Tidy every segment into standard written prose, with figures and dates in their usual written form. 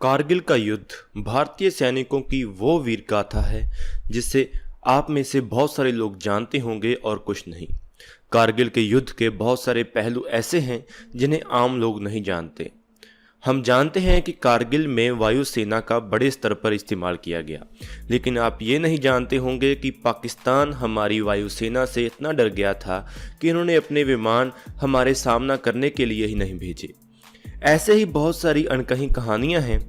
कारगिल का युद्ध भारतीय सैनिकों की वो वीर गाथा है जिसे आप में से बहुत सारे लोग जानते होंगे और कुछ नहीं। कारगिल के युद्ध के बहुत सारे पहलू ऐसे हैं जिन्हें आम लोग नहीं जानते। हम जानते हैं कि कारगिल में वायुसेना का बड़े स्तर पर इस्तेमाल किया गया, लेकिन आप ये नहीं जानते होंगे कि पाकिस्तान हमारी वायुसेना से इतना डर गया था कि इन्होंने अपने विमान हमारे सामना करने के लिए ही नहीं भेजे। ऐसे ही बहुत सारी अनकही कहानियां हैं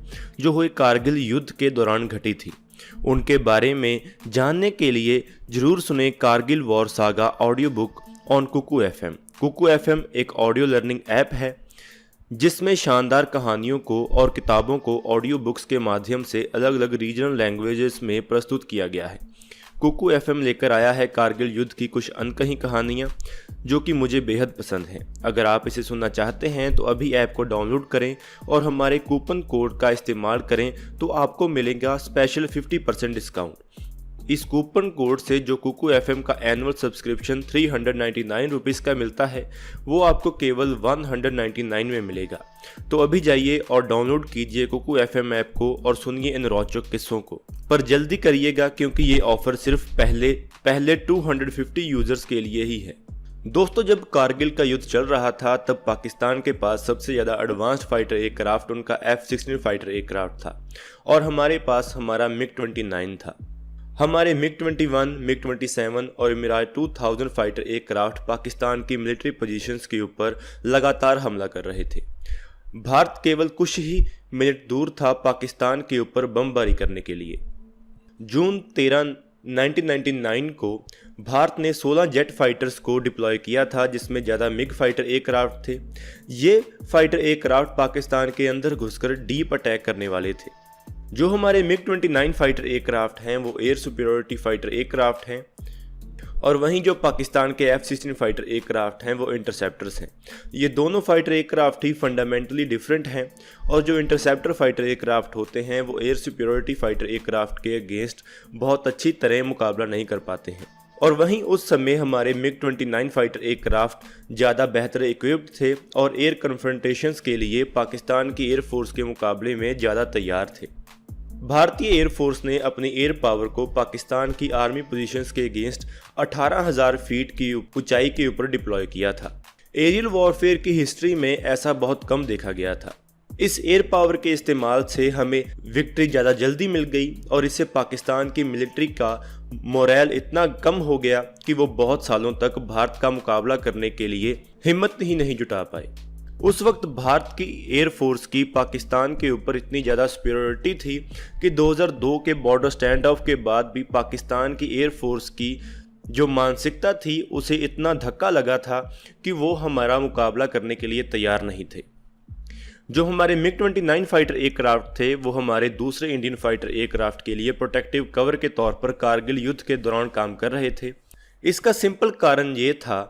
जो हुए कारगिल युद्ध के दौरान घटी थी। उनके बारे में जानने के लिए जरूर सुने Kargil war saga audio book on Kuku FM. Kuku FM एक ऑडियो लर्निंग ऐप है जिसमें शानदार कहानियों को और किताबों को ऑडियो बुक्स के माध्यम से अलग अलग रीजनल लैंग्वेजेस में प्रस्तुत किया गया है। कुकू एफएम लेकर आया है कारगिल युद्ध की कुछ अनकही कहानियां जो कि मुझे बेहद पसंद हैं। अगर आप इसे सुनना चाहते हैं तो अभी ऐप को डाउनलोड करें और हमारे कूपन कोड का इस्तेमाल करें तो आपको मिलेगा स्पेशल 50% डिस्काउंट। इस कूपन कोड से जो कुकू एफएम का एनुअल सब्सक्रिप्शन 399 रुपीज़ का मिलता है वो आपको केवल 199 में मिलेगा। तो अभी जाइए और डाउनलोड कीजिए कुकू एफएम ऐप को और सुनिए इन रोचक किस्सों को, पर जल्दी करिएगा क्योंकि ये ऑफर सिर्फ पहले 250 यूजर्स के लिए ही है। दोस्तों, जब कारगिल का युद्ध चल रहा था तब पाकिस्तान के पास सबसे ज़्यादा एडवांस्ड फाइटर एयरक्राफ्ट उनका F-16 फाइटर एयरक्राफ्ट था और हमारे पास हमारा MiG-29 था। हमारे MiG-21, MiG-27 और मिराज 2000 फाइटर एयरक्राफ्ट पाकिस्तान की मिलिट्री पोजीशंस के ऊपर लगातार हमला कर रहे थे। भारत केवल कुछ ही मिनट दूर था पाकिस्तान के ऊपर बमबारी करने के लिए। जून 13, 1999 को भारत ने 16 जेट फाइटर्स को डिप्लॉय किया था जिसमें ज़्यादा मिग फाइटर एयरक्राफ्ट थे। ये फाइटर एयरक्राफ्ट पाकिस्तान के अंदर घुसकर डीप अटैक करने वाले थे। जो हमारे MiG-29 फाइटर एयरक्राफ्ट हैं वो एयर सुपीरियरिटी फाइटर एयरक्राफ्ट हैं और वहीं जो पाकिस्तान के F-16 फाइटर एयरक्राफ्ट हैं वो इंटरसेप्टर्स हैं। ये दोनों फाइटर एयरक्राफ्ट ही फंडामेंटली डिफरेंट हैं और जो इंटरसेप्टर फाइटर एयरक्राफ्ट होते हैं वो एयर सुपीरियरिटी फाइटर एयरक्राफ्ट के अगेंस्ट बहुत अच्छी तरह मुकाबला नहीं कर पाते हैं। और वहीं उस समय हमारे MiG-29 फाइटर एयरक्राफ्ट ज़्यादा बेहतर इक्विप्ड थे और एयर कन्फ्रंटेशंस के लिए पाकिस्तान की एयरफोर्स के मुकाबले में ज़्यादा तैयार थे। भारतीय एयरफोर्स ने अपनी एयर पावर को पाकिस्तान की आर्मी पोजीशंस के अगेंस्ट 18,000 फीट की ऊंचाई के ऊपर डिप्लॉय किया था। एरियल वॉरफेयर की हिस्ट्री में ऐसा बहुत कम देखा गया था। इस एयर पावर के इस्तेमाल से हमें विक्ट्री ज़्यादा जल्दी मिल गई और इससे पाकिस्तान की मिलिट्री का मोरल इतना कम हो गया कि वो बहुत सालों तक भारत का मुकाबला करने के लिए हिम्मत ही नहीं जुटा पाए। उस वक्त भारत की एयरफोर्स की पाकिस्तान के ऊपर इतनी ज़्यादा सुपीरियरिटी थी कि 2002 के बॉर्डर स्टैंड ऑफ के बाद भी पाकिस्तान की एयरफोर्स की जो मानसिकता थी उसे इतना धक्का लगा था कि वो हमारा मुकाबला करने के लिए तैयार नहीं थे। जो हमारे MiG-29 फाइटर एयरक्राफ्ट थे वो हमारे दूसरे इंडियन फाइटर एयरक्राफ्ट के लिए प्रोटेक्टिव कवर के तौर पर कारगिल युद्ध के दौरान काम कर रहे थे। इसका सिंपल कारण ये था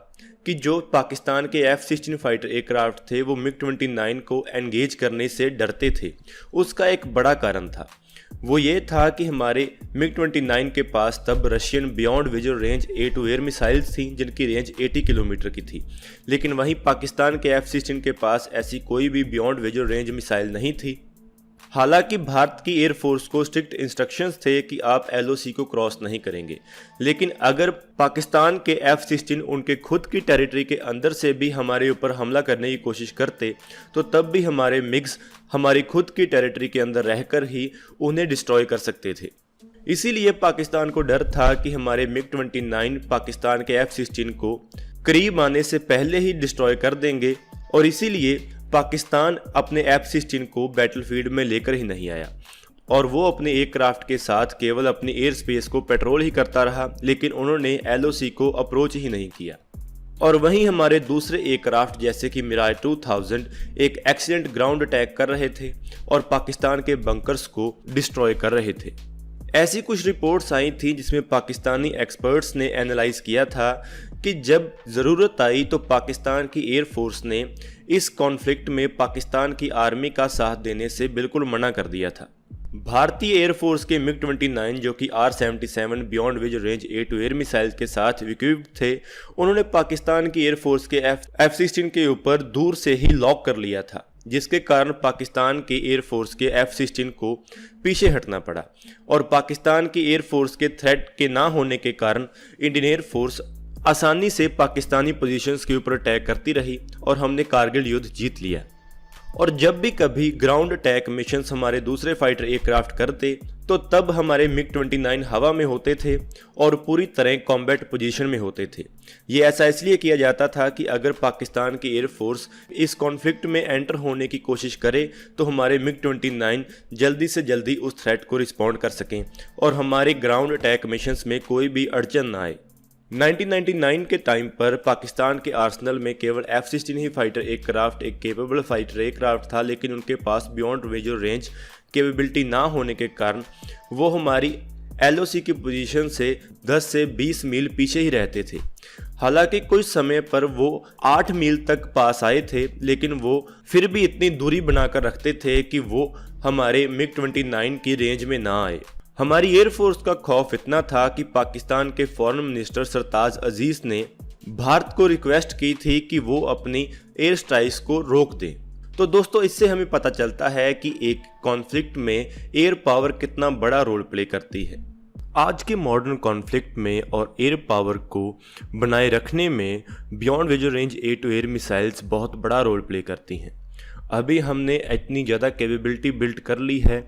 कि जो पाकिस्तान के F-16 फाइटर एयरक्राफ्ट थे वो MiG-29 को एंगेज करने से डरते थे। उसका एक बड़ा कारण था, वो ये था कि हमारे MiG-29 के पास तब Russian beyond visual range air to air missiles थी जिनकी रेंज 80 किलोमीटर की थी, लेकिन वहीं पाकिस्तान के F-16 के पास ऐसी कोई भी बियॉन्ड विजुअल रेंज मिसाइल नहीं थी। हालांकि भारत की एयरफोर्स को स्ट्रिक्ट इंस्ट्रक्शंस थे कि आप LOC को क्रॉस नहीं करेंगे, लेकिन अगर पाकिस्तान के F-16 उनके खुद की टेरिटरी के अंदर से भी हमारे ऊपर हमला करने की कोशिश करते तो तब भी हमारे मिग्स हमारी खुद की टेरिटरी के अंदर रहकर ही उन्हें डिस्ट्रॉय कर सकते थे। इसीलिए पाकिस्तान को डर था कि हमारे MiG-29 पाकिस्तान के F-16 को करीब आने से पहले ही डिस्ट्रॉय कर देंगे और इसीलिए पाकिस्तान अपने F-16 को बैटलफील्ड में लेकर ही नहीं आया और वो अपने एयरक्राफ्ट के साथ केवल अपनी एयर स्पेस को पेट्रोल ही करता रहा, लेकिन उन्होंने LOC को अप्रोच ही नहीं किया। और वहीं हमारे दूसरे एयरक्राफ्ट जैसे कि मिराज 2000 एक एक्सीडेंट ग्राउंड अटैक कर रहे थे और पाकिस्तान के बंकर्स को डिस्ट्रॉय कर रहे थे। ऐसी कुछ रिपोर्ट्स आई थी जिसमें पाकिस्तानी एक्सपर्ट्स ने एनालाइज किया था कि जब ज़रूरत आई तो पाकिस्तान की एयरफोर्स ने इस कॉन्फ्लिक्ट में पाकिस्तान की आर्मी का साथ देने से बिल्कुल मना कर दिया था। भारतीय एयरफोर्स के MiG-29 जो कि R-77 beyond visual range air to air missile के साथ इक्विप्ड थे, उन्होंने पाकिस्तान की एयरफोर्स के F-16 के ऊपर दूर से ही लॉक कर लिया था। जिसके कारण पाकिस्तान के एयरफोर्स के F-16 को पीछे हटना पड़ा और पाकिस्तान की एयरफोर्स के थ्रेट के ना होने के कारण इंडियन एयरफोर्स आसानी से पाकिस्तानी पोजीशंस के ऊपर अटैक करती रही और हमने कारगिल युद्ध जीत लिया। और जब भी कभी ग्राउंड अटैक मिशंस हमारे दूसरे फाइटर एयरक्राफ्ट करते तो तब हमारे MiG-29 हवा में होते थे और पूरी तरह कॉम्बैट पोजीशन में होते थे। ये ऐसा इसलिए किया जाता था कि अगर पाकिस्तान की एयरफोर्स इस कॉन्फ्लिक्ट में एंटर होने की कोशिश करे तो हमारे MiG-29 जल्दी से जल्दी उस थ्रेट को रिस्पॉन्ड कर सकें और हमारे ग्राउंड अटैक मिशंस में कोई भी अड़चन ना आए। 1999 के टाइम पर पाकिस्तान के आर्सनल में केवल F-16 ही फाइटर एयरक्राफ्ट एक केपेबल फाइटर एयरक्राफ्ट था, लेकिन उनके पास बियॉन्ड विजुअल रेंज कैपेबिलिटी ना होने के कारण वो हमारी LOC की पोजीशन से 10 से 20 मील पीछे ही रहते थे। हालांकि कुछ समय पर वो 8 मील तक पास आए थे, लेकिन वो फिर भी इतनी दूरी बनाकर रखते थे कि वो हमारे MiG-29 की रेंज में ना आए। हमारी एयरफोर्स का खौफ इतना था कि पाकिस्तान के फॉरेन मिनिस्टर सरताज अजीज ने भारत को रिक्वेस्ट की थी कि वो अपनी एयर स्ट्राइक्स को रोक दें। तो दोस्तों, इससे हमें पता चलता है कि एक कॉन्फ्लिक्ट में एयर पावर कितना बड़ा रोल प्ले करती है। आज के मॉडर्न कॉन्फ्लिक्ट में और एयर पावर को बनाए रखने में beyond visual range air to air missiles बहुत बड़ा रोल प्ले करती हैं। अभी हमने इतनी ज़्यादा कैपेबिलिटी बिल्ड कर ली है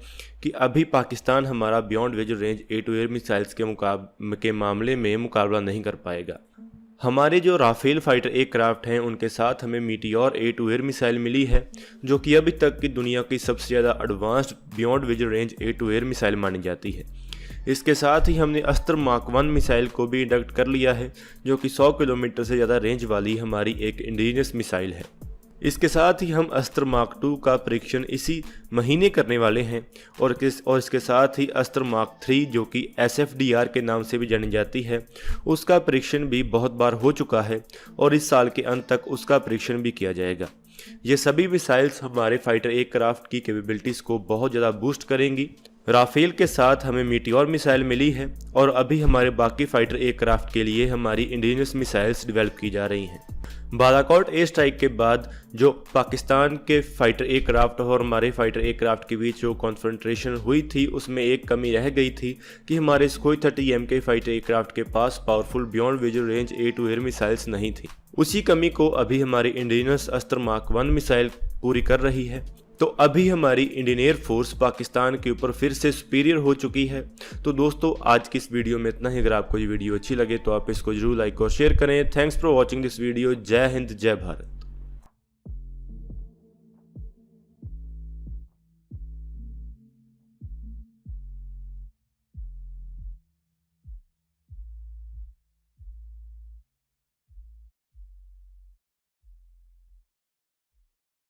कि अभी पाकिस्तान हमारा beyond visual range air to air missiles के मामले में मुकाबला नहीं कर पाएगा। हमारे जो राफेल फाइटर एयरक्राफ्ट हैं उनके साथ हमें Meteor air to air missile मिली है, जो कि अभी तक की दुनिया की सबसे ज़्यादा advanced beyond visual range air to air missile मानी जाती है। इसके साथ ही हमने अस्त्र मार्क 1 मिसाइल को भी इंडक्ट कर लिया है, जो कि 100 किलोमीटर से ज़्यादा रेंज वाली हमारी एक इंडिजिनस मिसाइल है। इसके साथ ही हम अस्त्र मार्क 2 का परीक्षण इसी महीने करने वाले हैं और इसके साथ ही अस्त्र मार्क 3 जो कि SFDR के नाम से भी जानी जाती है, उसका परीक्षण भी बहुत बार हो चुका है और इस साल के अंत तक उसका परीक्षण भी किया जाएगा। ये सभी मिसाइल्स हमारे फाइटर एयरक्राफ्ट की कैपेबिलिटीज़ को बहुत ज़्यादा बूस्ट करेंगी। राफेल के साथ हमें मीटियोर मिसाइल मिली है और अभी हमारे बाकी फाइटर एयरक्राफ्ट के लिए हमारी इंडिजिनस मिसाइल्स डेवलप की जा रही हैं। बालाकोट एयर स्ट्राइक के बाद जो पाकिस्तान के फाइटर एयरक्राफ्ट और हमारे फाइटर एयरक्राफ्ट के बीच जो कॉन्फ्रंट्रेशन हुई थी, उसमें एक कमी रह गई थी कि हमारे सुखोई 30 MK फाइटर एयरक्राफ्ट के पास powerful beyond visual range air to air missiles नहीं थी। उसी कमी को अभी हमारी इंडिजिनस अस्त्र मार्क 1 मिसाइल पूरी कर रही है। तो अभी हमारी इंडियन एयरफोर्स पाकिस्तान के ऊपर फिर से सुपीरियर हो चुकी है। तो दोस्तों, आज की इस वीडियो में इतना ही। अगर आपको ये वीडियो अच्छी लगे तो आप इसको जरूर लाइक और शेयर करें। Thanks for watching this video. जय हिंद, जय भारत।